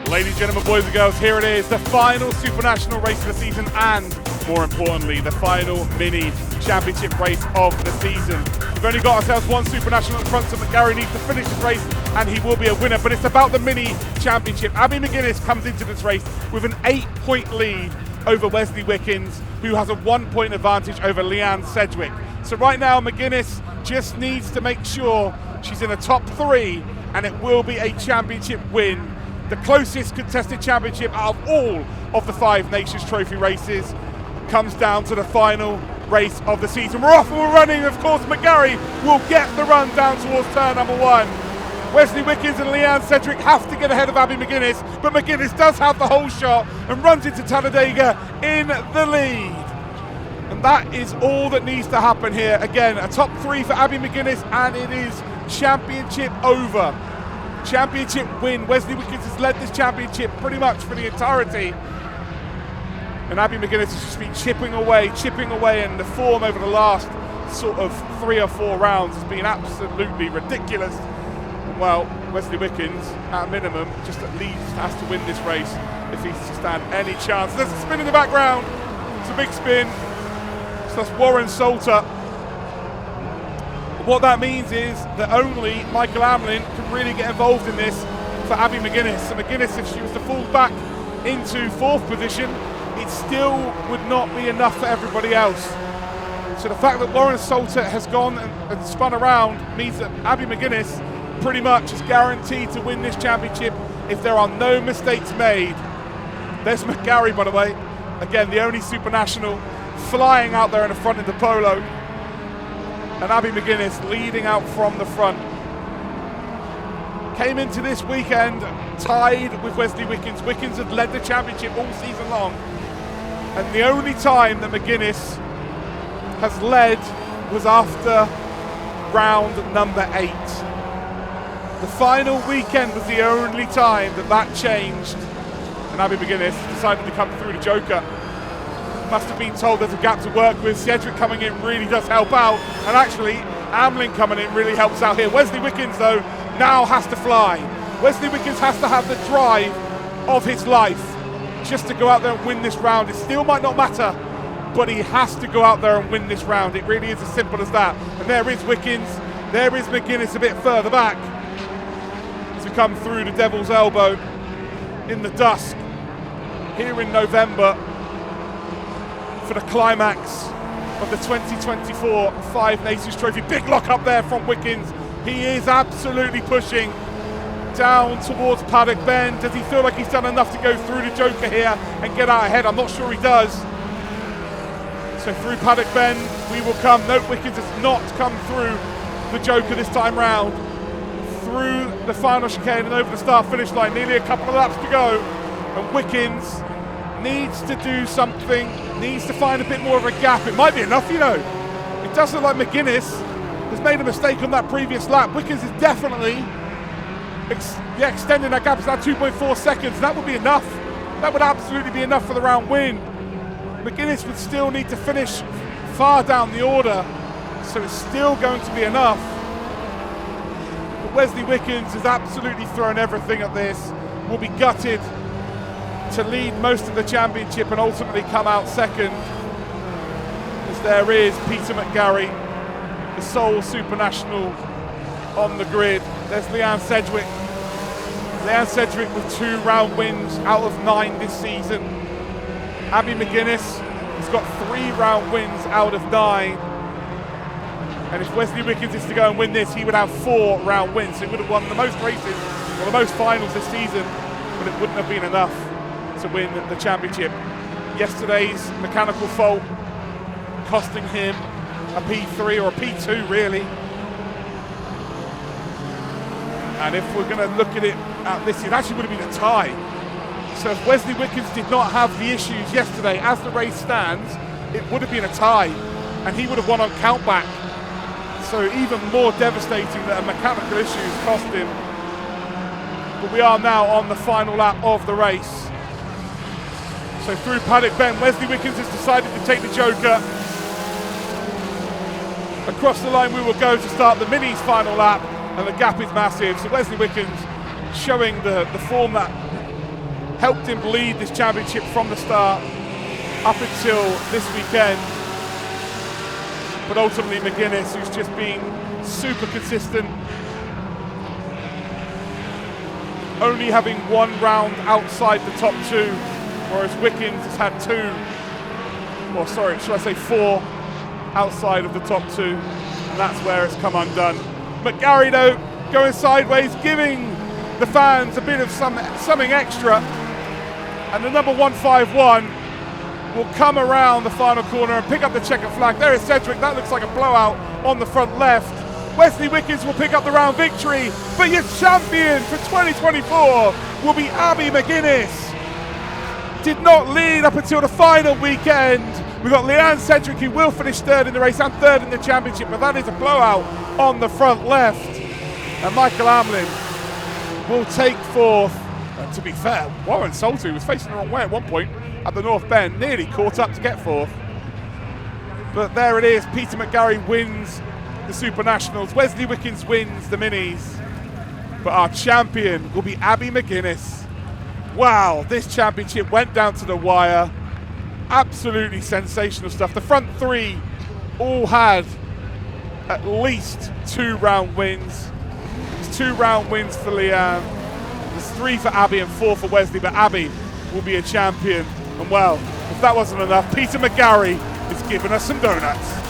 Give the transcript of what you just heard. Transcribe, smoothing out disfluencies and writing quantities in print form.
Ladies and gentlemen, boys and girls, here it is, the final Supernational race of the season and, more importantly, the final mini championship race of the season. We've only got ourselves one Supernational in front, so McGarry needs to finish this race and he will be a winner, but it's about the mini championship. Abby McGuinness comes into this race with an 8-point lead over Wesley Wickens, who has a 1-point advantage over Leanne Sedgwick. So right now, McGuinness just needs to make sure she's in the top 3 and it will be a championship win. The closest contested championship out of all of the 5 Nations Trophy races comes down to the final race of the season. We're off and we're running. Of course, McGarry will get the run down towards turn number 1. Wesley Wickens and Leanne Sedgwick have to get ahead of Abby McGuinness, but McGuinness does have the whole shot and runs into Talladega in the lead. And that is all that needs to happen here. Again, a top 3 for Abby McGuinness, and it is championship over. Championship win. Wesley Wickens has led this championship pretty much for the entirety. And Abby McGuinness has just been chipping away, and the form over the last sort of 3 or 4 rounds has been absolutely ridiculous. Well, Wesley Wickens, at a minimum, just at least has to win this race if he's to stand any chance. There's a spin in the background. It's a big spin. So that's Warren Salter. What that means is that only Michael Amlin can really get involved in this for Abby McGuinness. So McGuinness, if she was to fall back into 4th position, it still would not be enough for everybody else. So the fact that Warren Salter has gone and spun around means that Abby McGuinness pretty much is guaranteed to win this championship if there are no mistakes made. There's McGarry, by the way. Again, the only Supernational flying out there in the front in the polo. And Abby McGuinness leading out from the front. Came into this weekend tied with Wesley Wickens. Wickens had led the championship all season long. And the only time that McGuinness has led was after round number 8. The final weekend was the only time that changed. And Abby McGuinness decided to come through the joker. Must have been told there's a gap to work with. Sedgwick coming in really does help out, and actually Amlin coming in really helps out here. Wesley Wickens though now has to fly. Wesley Wickens has to have the drive of his life just to go out there and win this round. It still might not matter, but he has to go out there and win this round. It really is as simple as that. And there is Wickens, there is McGuinness a bit further back to come through the Devil's Elbow in the dusk here in November for the climax of the 2024 5 Nations Trophy. Big lock up there from Wickens. He is absolutely pushing down towards Paddock Bend. Does he feel like he's done enough to go through the joker here and get out ahead? I'm not sure he does. So through Paddock Bend we will come. No, Wickens has not come through the joker this time round. Through the final chicane and over the start-finish line. Nearly a couple of laps to go. And Wickens needs to do something, needs to find a bit more of a gap. It might be enough, you know. It does look like McGuinness has made a mistake on that previous lap. Wickens is definitely extending that gap. It's now 2.4 seconds. That would be enough. That would absolutely be enough for the round win. McGuinness would still need to finish far down the order, so it's still going to be enough. But Wesley Wickens has absolutely thrown everything at this. Will be gutted to lead most of the championship and ultimately come out second, as there is Peter McGarry, the sole Supernational on the grid. There's Leanne Sedgwick. Leanne Sedgwick with 2 round wins out of 9 this season. Abby McGuinness has got 3 round wins out of 9. And if Wesley Wickens is to go and win this, he would have 4 round wins. So he would have won the most races, or the most finals this season, but it wouldn't have been enough to win the championship. Yesterday's mechanical fault costing him a P3 or a P2 really. And if we're going to look at it at this, it actually would have been a tie. So if Wesley Wickens did not have the issues yesterday, as the race stands, it would have been a tie, and he would have won on countback. So even more devastating that a mechanical issue has cost him. But we are now on the final lap of the race. So through Paddock Bend, Wesley Wickens has decided to take the joker. Across the line we will go to start the Minis final lap, and the gap is massive. So Wesley Wickens showing the form that helped him lead this championship from the start up until this weekend. But ultimately McGuinness, who's just been super consistent, only having one round outside the top two, whereas Wickens has had two, or sorry, should I say four outside of the top two, and that's where it's come undone. McGarry though, going sideways, giving the fans a bit of something extra, and the number 151 will come around the final corner and pick up the checkered flag. There is Cedric, that looks like a blowout on the front left. Wesley Wickens will pick up the round victory, but your champion for 2024 will be Abby McGuinness. Did not lead up until the final weekend. We've got Leanne Cedric, who will finish third in the race and third in the championship, but that is a blowout on the front left. And Michael Amlin will take fourth. And to be fair, Warren Salty was facing the wrong way at one point at the North Bend, nearly caught up to get fourth. But there it is, Peter McGarry wins the Supernationals, Wesley Wickens wins the Minis, but our champion will be Abby McGuinness. Wow, this championship went down to the wire. Absolutely sensational stuff. The front three all had at least 2 round wins. There's 2 round wins for Leanne. There's 3 for Abby and 4 for Wesley, but Abby will be a champion. And well, if that wasn't enough, Peter McGarry is giving us some donuts.